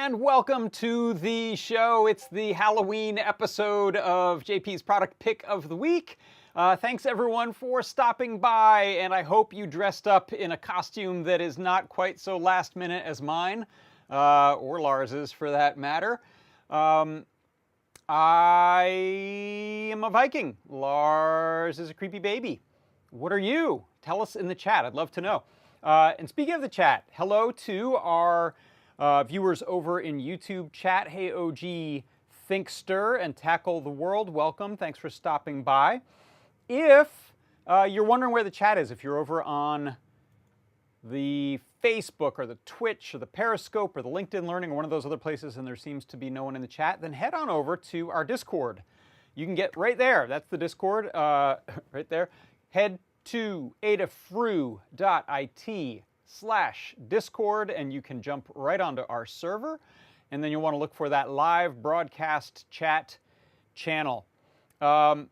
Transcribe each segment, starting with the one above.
and welcome to the show. It's the Halloween episode of JP's Product Pick of the Week. Thanks everyone for stopping by, and I hope you dressed up in a costume that is not quite so last minute as mine, or Lars's for that matter. I am a Viking. Lars is a creepy baby. What are you? Tell us in the chat. I'd love to know. And speaking of the chat, hello to our viewers over in YouTube chat. Hey, OG, Think Stir and Tackle the World. Welcome. Thanks for stopping by. If you're wondering where the chat is, if you're over on the Facebook or the Twitch or the Periscope or the LinkedIn Learning or one of those other places and there seems to be no one in the chat, then head on over to our Discord. You can get right there. That's the Discord right there. Head to adafru.it/Discord and you can jump right onto our server. And then you'll want to look for that live broadcast chat channel. Also,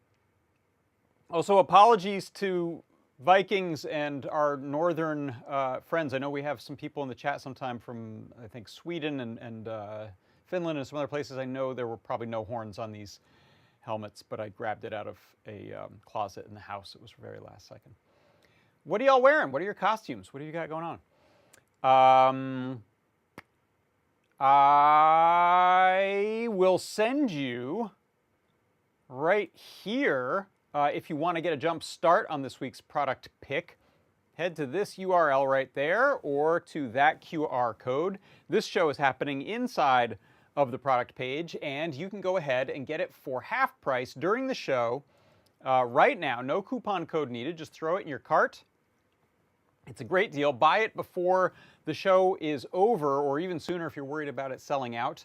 apologies to Vikings and our northern friends. I know we have some people in the chat sometime from, I think, Sweden and Finland and some other places. I know there were probably no horns on these helmets, but I grabbed it out of a closet in the house. It was very last second. What are y'all wearing? What are your costumes? What do you got going on? I will send you right here. If you want to get a jump start on this week's product pick, head to this URL right there or to that QR code. This show is happening inside of the product page, and you can go ahead and get it for half price during the show right now. No coupon code needed. Just throw it in your cart. It's a great deal. Buy it before the show is over, or even sooner if you're worried about it selling out,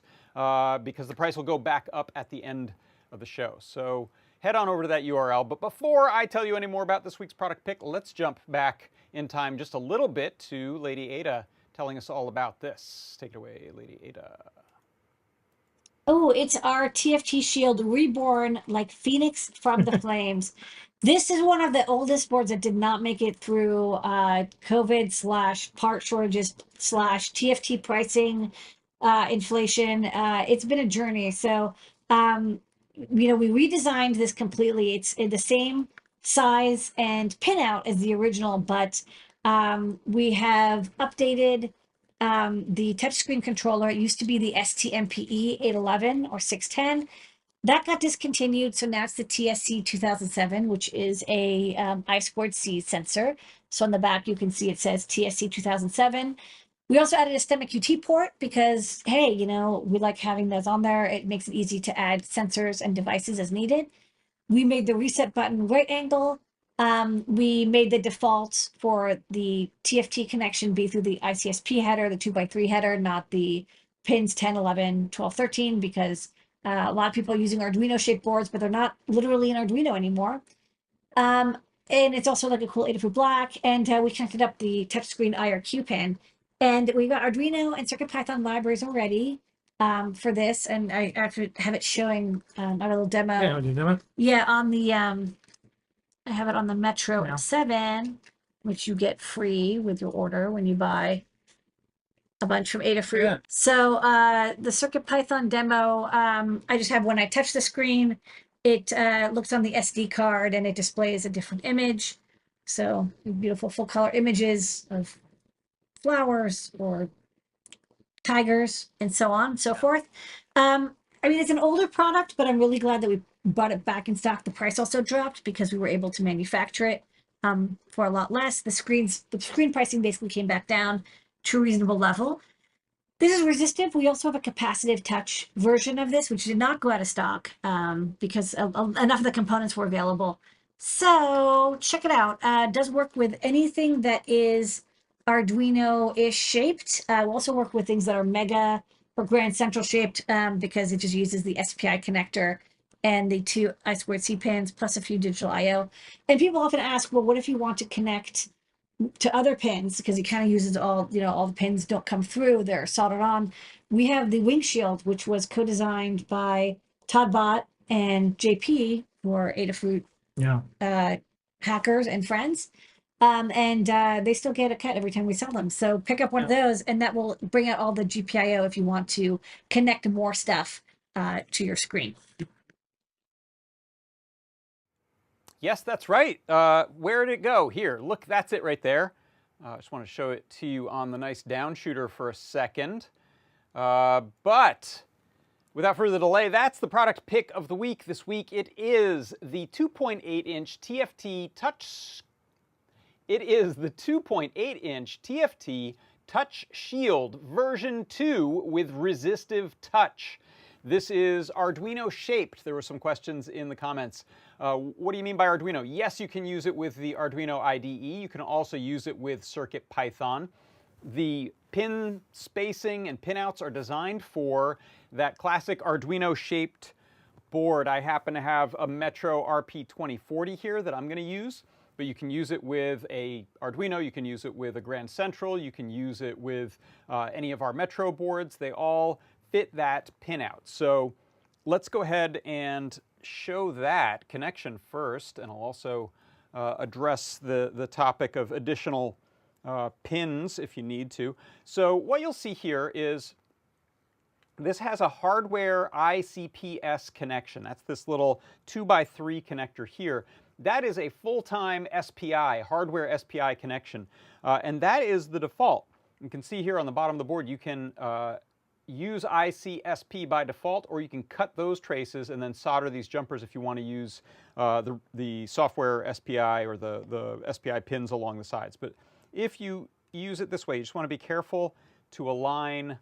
because the price will go back up at the end of the show. So head on over to that URL. But before I tell you any more about this week's product pick, let's jump back in time just a little bit to Lady Ada telling us all about this. Take it away, Lady Ada. Oh, it's our TFT Shield reborn like Phoenix from the flames. This is one of the oldest boards that did not make it through COVID / part shortages / TFT pricing inflation. It's been a journey. So, we redesigned this completely. It's in the same size and pinout as the original, but we have updated the touchscreen controller. It used to be the STMPE 811 or 610. That got discontinued, so now it's the TSC 2007, which is a I2C sensor. So on the back, you can see it says TSC 2007. We also added a STEM QT port because, hey, we like having those on there. It makes it easy to add sensors and devices as needed. We made the reset button right angle. We made the default for the TFT connection be through the ICSP header, the 2x3 header, not the pins 10, 11, 12, 13, because a lot of people are using Arduino shaped boards, but they're not literally an Arduino anymore. And it's also like a cool Adafruit black. And we connected up the touchscreen IRQ pin. And we got Arduino and CircuitPython libraries already for this. And I actually have it showing a little demo. Yeah, on your demo? Yeah, on the I have it on the Metro M7, which you get free with your order when you buy a bunch from Adafruit. Yeah. So the CircuitPython demo, I just have when I touch the screen, it looks on the SD card and it displays a different image. So beautiful full color images of flowers or tigers and so on and so forth. It's an older product, but I'm really glad that we brought it back in stock. The price also dropped because we were able to manufacture it for a lot less. The screen pricing basically came back down to a reasonable level. This is resistive. We also have a capacitive touch version of this, which did not go out of stock because enough of the components were available. So check it out. It does work with anything that is Arduino-ish shaped. We'll also work with things that are Mega or Grand Central shaped because it just uses the SPI connector and the two I2C pins plus a few digital I/O. And people often ask, well, what if you want to connect to other pins? Because it kind of uses all the pins don't come through, they're soldered on. We have the Wing Shield, which was co-designed by Todd Bott and JP for Adafruit hackers and friends. And they still get a cut every time we sell them. So pick up one of those, and that will bring out all the GPIO if you want to connect more stuff to your screen. Yes, that's right. Where did it go? Here, look, that's it right there. I just want to show it to you on the nice downshooter for a second. But without further delay, that's the product pick of the week. This week it is the 2.8-inch TFT touch. It is the 2.8-inch TFT Touch Shield version 2 with resistive touch. This is Arduino shaped. There were some questions in the comments. What do you mean by Arduino? Yes, you can use it with the Arduino IDE. You can also use it with CircuitPython. The pin spacing and pinouts are designed for that classic Arduino shaped board. I happen to have a Metro RP2040 here that I'm going to use, but you can use it with a Arduino, you can use it with a Grand Central, you can use it with any of our Metro boards. They all fit that pinout. So let's go ahead and show that connection first, and I'll also address the topic of additional pins if you need to. So what you'll see here is this has a hardware ICPS connection. That's this little 2x3 connector here. That is a full-time SPI, hardware SPI connection, and that is the default. You can see here on the bottom of the board, you can use ICSP by default, or you can cut those traces and then solder these jumpers if you want to use the software SPI or the SPI pins along the sides. But if you use it this way, you just want to be careful to align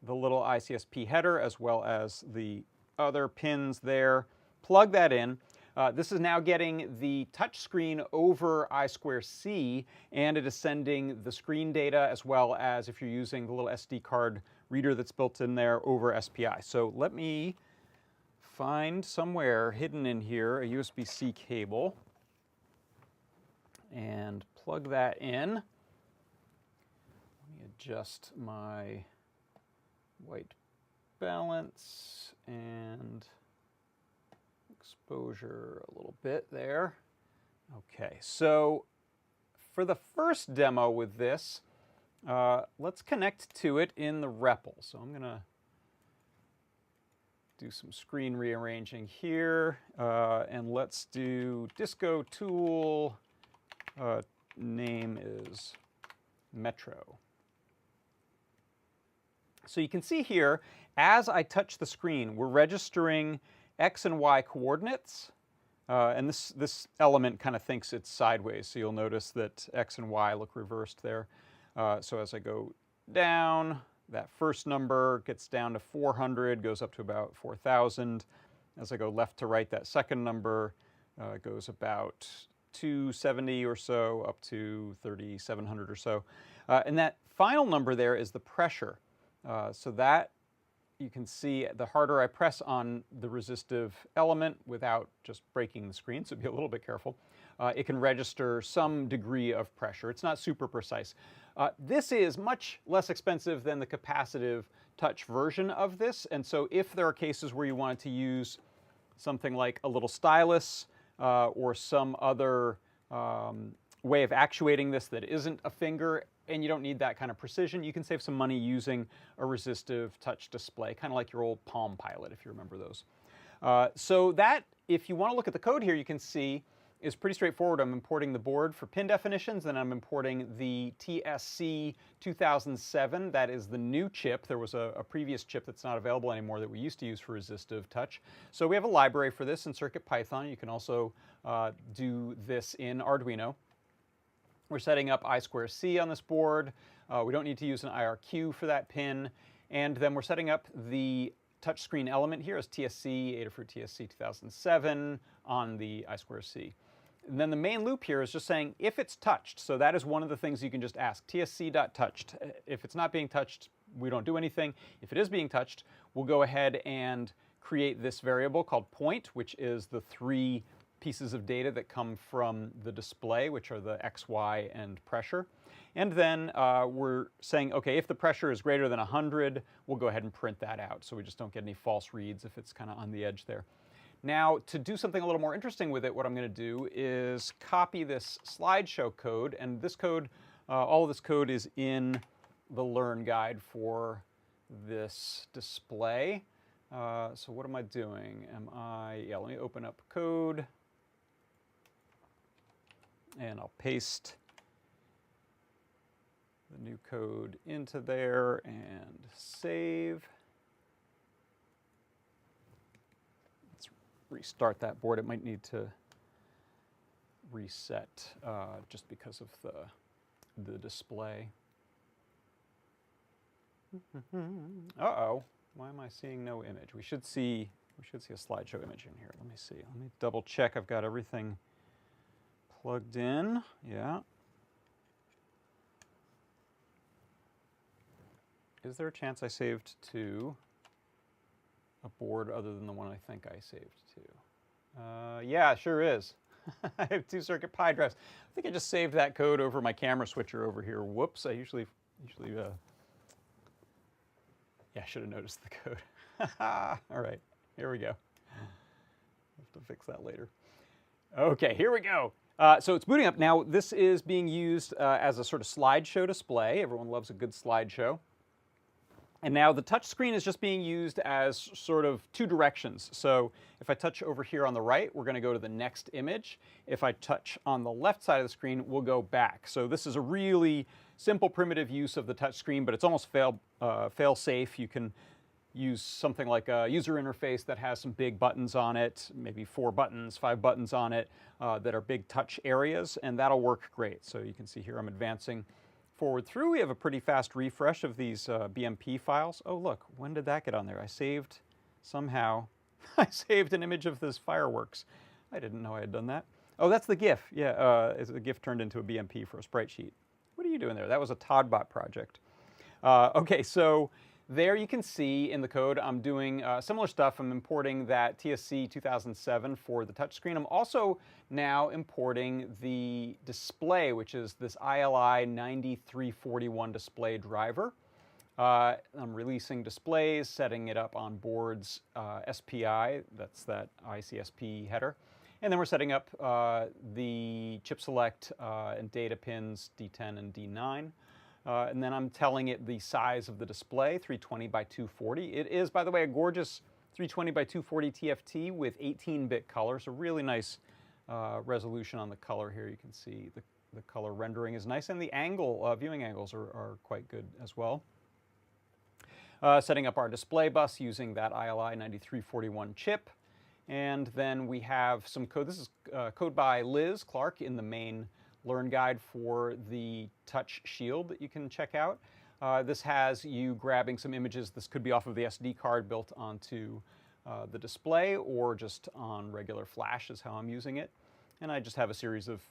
the little ICSP header as well as the other pins there. Plug that in. This is now getting the touch screen over I2C, and it is sending the screen data as well as, if you're using the little SD card reader that's built in there, over SPI. So let me find somewhere hidden in here a USB-C cable and plug that in. Let me adjust my white balance and exposure a little bit there. Okay, so for the first demo with this, let's connect to it in the REPL. So I'm going to do some screen rearranging here, and let's do Disco Tool, name is Metro. So you can see here, as I touch the screen, we're registering X and Y coordinates, and this element kind of thinks it's sideways, so you'll notice that X and Y look reversed there. So as I go down, that first number gets down to 400, goes up to about 4,000. As I go left to right, that second number goes about 270 or so, up to 3,700 or so. And that final number there is the pressure. So that you can see, the harder I press on the resistive element without just breaking the screen, so be a little bit careful, it can register some degree of pressure. It's not super precise. This is much less expensive than the capacitive touch version of this, and so if there are cases where you wanted to use something like a little stylus or some other way of actuating this that isn't a finger, and you don't need that kind of precision, you can save some money using a resistive touch display, kind of like your old Palm Pilot, if you remember those. So that, if you want to look at the code here, you can see is pretty straightforward. I'm importing the board for pin definitions, and I'm importing the TSC 2007. That is the new chip. There was a previous chip that's not available anymore that we used to use for resistive touch. So we have a library for this in CircuitPython. You can also do this in Arduino. We're setting up I2C on this board. We don't need to use an IRQ for that pin. And then we're setting up the touchscreen element here as TSC, Adafruit TSC 2007 on the I2C. And then the main loop here is just saying if it's touched. So that is one of the things you can just ask, tsc.touched. If it's not being touched, we don't do anything. If it is being touched, we'll go ahead and create this variable called point, which is the 3 pieces of data that come from the display, which are the X, Y, and pressure. And then we're saying, okay, if the pressure is greater than 100, we'll go ahead and print that out, so we just don't get any false reads if it's kind of on the edge there. Now, to do something a little more interesting with it, what I'm going to do is copy this slideshow code, and this code, all of this code is in the Learn Guide for this display. So what am I doing? Let me open up code, and I'll paste the new code into there and save. Let's restart that board. It might need to reset just because of the display. Uh-oh, why am I seeing no image? We should see a slideshow image in here. Let me see. Let me double check I've got everything plugged in. Yeah. Is there a chance I saved to a board other than the one I think I saved to? Yeah, sure is. I have 2 CircuitPy drives. I think I just saved that code over my camera switcher over here. Whoops, I usually yeah, I should have noticed the code. All right, here we go. I'll have to fix that later. Okay, here we go. So it's booting up. Now, this is being used as a sort of slideshow display. Everyone loves a good slideshow. And now the touch screen is just being used as sort of 2 directions. So if I touch over here on the right, we're going to go to the next image. If I touch on the left side of the screen, we'll go back. So this is a really simple, primitive use of the touch screen, but it's almost fail-safe. You can use something like a user interface that has some big buttons on it, maybe 4 buttons, 5 buttons on it that are big touch areas, and that'll work great. So you can see here I'm advancing forward through. We have a pretty fast refresh of these BMP files. Oh, look, when did that get on there? I saved, somehow, I saved an image of this fireworks. I didn't know I had done that. Oh, that's the GIF. Yeah, the GIF turned into a BMP for a sprite sheet. What are you doing there? That was a Toddbot project. Okay, so there you can see in the code I'm doing similar stuff. I'm importing that TSC 2007 for the touchscreen. I'm also now importing the display, which is this ILI 9341 display driver. I'm releasing displays, setting it up on boards SPI, that's that ICSP header. And then we're setting up the chip select and data pins D10 and D9. And then I'm telling it the size of the display, 320 by 240. It is, by the way, a gorgeous 320 by 240 TFT with 18-bit color. So really nice resolution on the color here. You can see the color rendering is nice, and the angle, viewing angles are quite good as well. Setting up our display bus using that ILI 9341 chip. And then we have some code. This is code by Liz Clark in the main Learn Guide for the Touch Shield that you can check out. This has you grabbing some images. This could be off of the SD card built onto the display, or just on regular flash is how I'm using it. And I just have a series of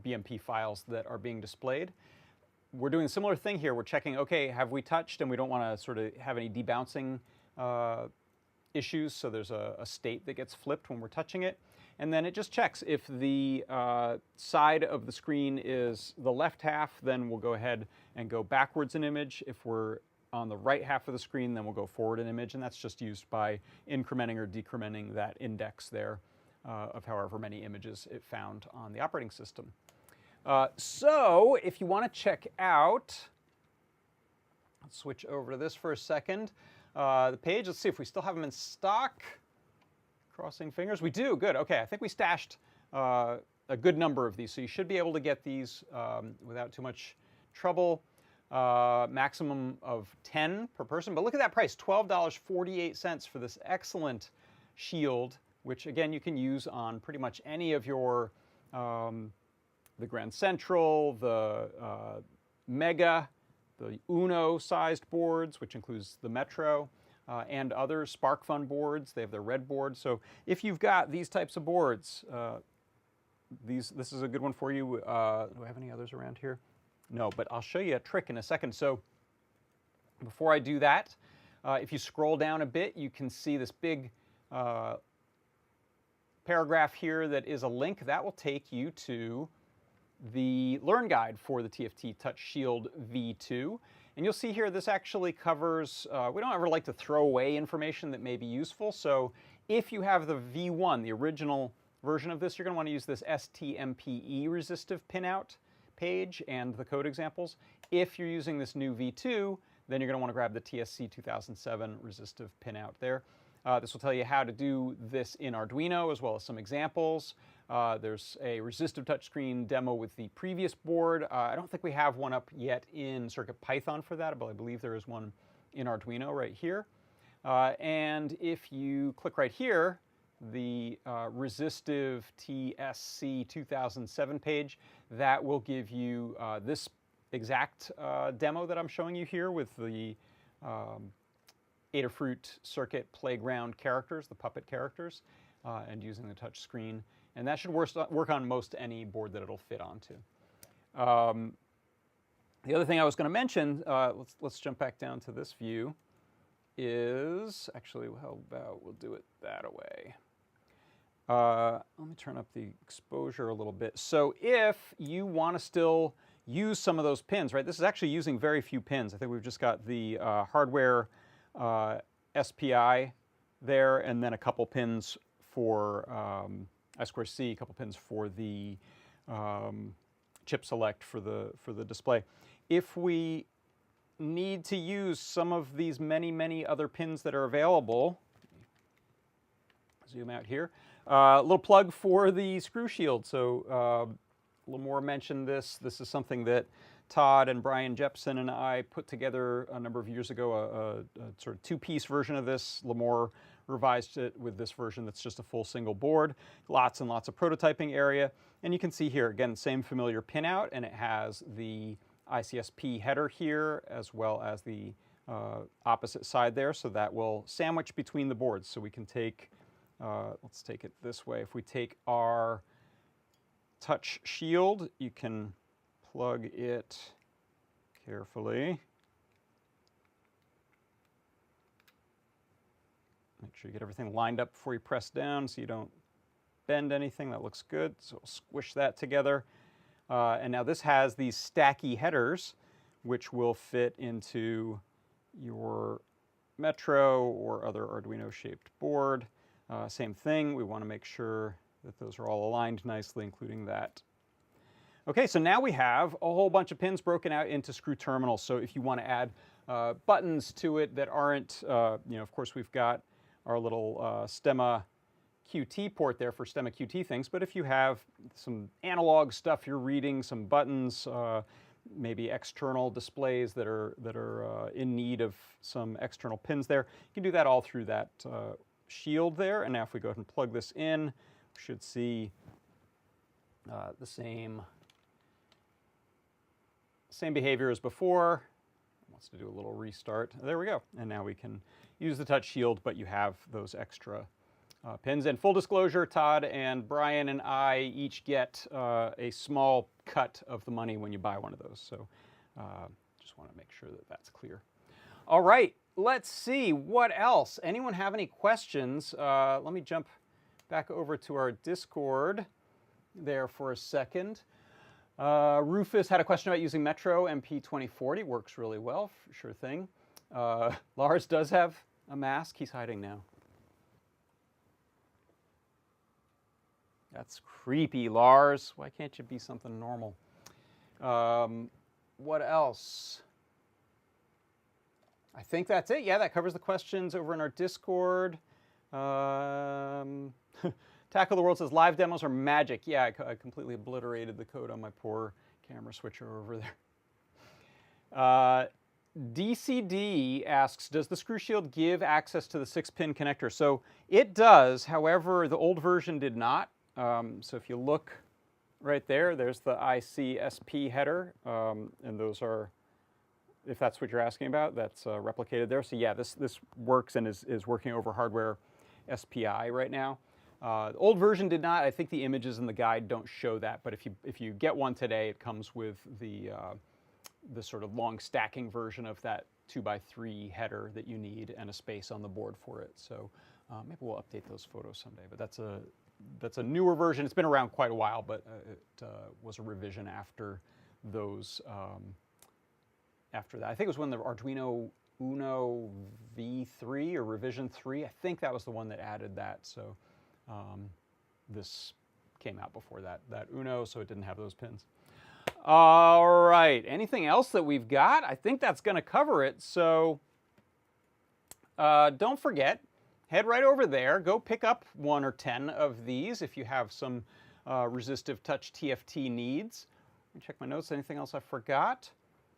BMP files that are being displayed. We're doing a similar thing here. We're checking, okay, have we touched? And we don't want to sort of have any debouncing issues, so there's a state that gets flipped when we're touching it. And then it just checks if the side of the screen is the left half, then we'll go ahead and go backwards an image. If we're on the right half of the screen, then we'll go forward an image, and that's just used by incrementing or decrementing that index there of however many images it found on the operating system. So if you want to check out, let's switch over to this for a second. The page, let's see if we still have them in stock. Crossing fingers. We do. Good. Okay. I think we stashed a good number of these, so you should be able to get these without too much trouble. Maximum of 10 per person. But look at that price, $12.48 for this excellent shield, which again you can use on pretty much any of your the Grand Central, the Mega, the Uno-sized boards, which includes the Metro. And other SparkFun boards. They have their red board. So if you've got these types of boards, this is a good one for you. Do I have any others around here? No, but I'll show you a trick in a second. So before I do that, if you scroll down a bit, you can see this big paragraph here that is a link. That will take you to the Learn Guide for the TFT Touch Shield V2. And you'll see here this actually covers, we don't ever like to throw away information that may be useful, so If you have the V1, the original version of this, you're going to want to use this STMPE resistive pinout page and the code examples. If you're using this new V2, then you're going to want to grab the TSC 2007 resistive pinout there. This will tell you how to do this in Arduino, as well as some examples. There's a resistive touchscreen demo with the previous board. I don't think we have one up yet in CircuitPython for that, but I believe there is one in Arduino right here. And if you click right here, the Resistive TSC 2007 page, that will give you this exact demo that I'm showing you here with the Adafruit Circuit Playground characters, the puppet characters, and using the touch screen. And that should work on most any board that it'll fit onto. The other thing I was going to mention, let's jump back down to this view, is actually, how about we'll do it that way. Let me turn up the exposure a little bit. So if you want to still use some of those pins, right? This is actually using very few pins. I think we've just got the hardware SPI there, and then a couple pins for I2C, a couple pins for the chip select for the display. If we need to use some of these many other pins that are available, zoom out here. A little plug for the screw shield. So Lamore mentioned this. This is something that Todd and Brian Jepson and I put together a number of years ago, a sort of two-piece version of this. Lamore revised it with this version that's just a full single board. Lots and lots of prototyping area. And you can see here, again, same familiar pinout, and it has the ICSP header here, as well as the opposite side there. So that will sandwich between the boards. So we can take, let's take it this way. If we take our touch shield, you can plug it carefully. Make sure you get everything lined up before you press down so you don't bend anything. That looks good. So we'll squish that together. And now this has these stacky headers, which will fit into your Metro or other Arduino-shaped board. Same thing, we want to make sure that those are all aligned nicely, including that. Okay, so now we have a whole bunch of pins broken out into screw terminals. So if you want to add buttons to it that aren't, of course we've got our little Stemma QT port there for Stemma QT things, but if you have some analog stuff you're reading, some buttons, maybe external displays that are in need of some external pins there, you can do that all through that shield there. And now if we go ahead and plug this in, we should see the same behavior as before. It wants to do a little restart. There we go. And now we can use the touch shield, but you have those extra pins. And full disclosure, Todd and Brian and I each get a small cut of the money when you buy one of those. So just want to make sure that that's clear. All right, let's see what else. Anyone have any questions? Let me jump back over to our Discord there for a second. Rufus had a question about using Metro MP2040. Works really well, sure thing. Lars does have a mask. He's hiding now. That's creepy, Lars. Why can't you be something normal? What else? I think that's it. Yeah, that covers the questions over in our Discord. Tackle the World says, live demos are magic. Yeah, I completely obliterated the code on my poor camera switcher over there. DCD asks, does the screw shield give access to the 6-pin connector? So it does. However, the old version did not. So if you look right there, there's the ICSP header. And those are, if that's what you're asking about, that's replicated there. So yeah, this works and is working over hardware SPI right now. The old version did not. I think the images in the guide don't show that, but if you get one today, it comes with the sort of long stacking version of that 2x3 header that you need and a space on the board for it. So maybe we'll update those photos someday. But that's a newer version. It's been around quite a while, but it was a revision after those. After that, I think it was when the Arduino Uno V3 or revision 3. I think that was the one that added that. So this came out before that Uno, so it didn't have those pins. All right, anything else that we've got? I think that's going to cover it. So don't forget, head right over there. Go pick up 1 or 10 of these if you have some resistive touch TFT needs. Let me check my notes. Anything else I forgot?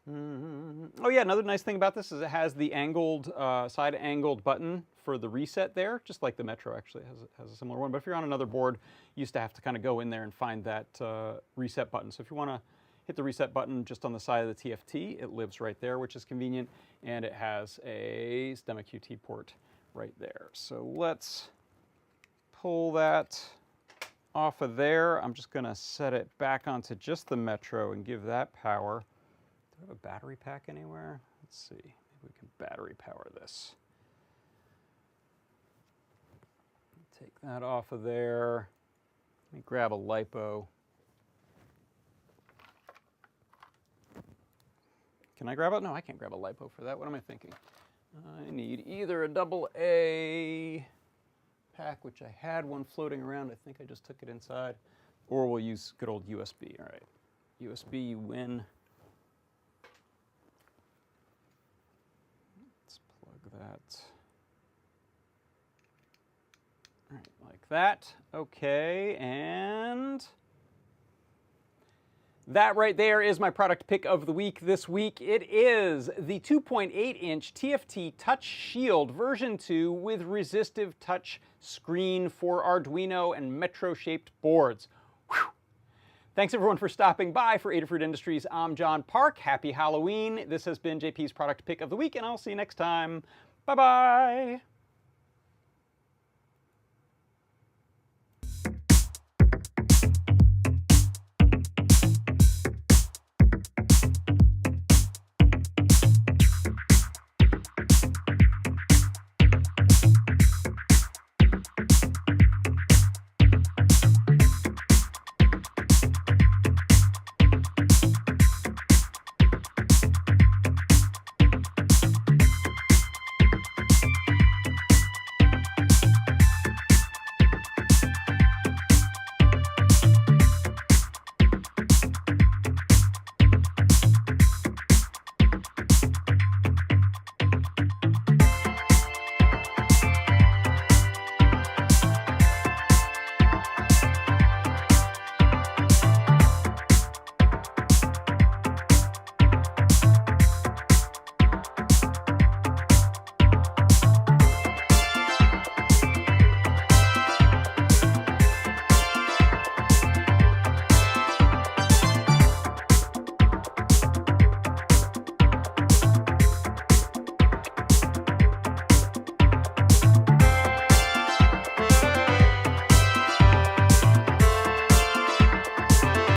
Oh yeah, another nice thing about this is it has the angled, side-angled button for the reset there, just like the Metro actually has a similar one. But if you're on another board, you used to have to kind of go in there and find that reset button. So if you want to hit the reset button just on the side of the TFT, it lives right there, which is convenient, and it has a stemma QT port right there. So let's pull that off of there. I'm just going to set it back onto just the Metro and give that power. Do I have a battery pack anywhere? Let's see. Maybe we can battery power this. Take that off of there. Let me grab a LiPo. Can I grab it? No, I can't grab a LiPo for that. What am I thinking? I need either a AA pack, which I had one floating around. I think I just took it inside. Or we'll use good old USB. All right. USB, you win. Let's plug that. All right, like that. Okay, and that right there is my product pick of the week this week. It is the 2.8-inch TFT Touch Shield version 2 with resistive touch screen for Arduino and Metro-shaped boards. Whew. Thanks everyone for stopping by. For Adafruit Industries, I'm John Park. Happy Halloween. This has been JP's product pick of the week, and I'll see you next time. Bye-bye.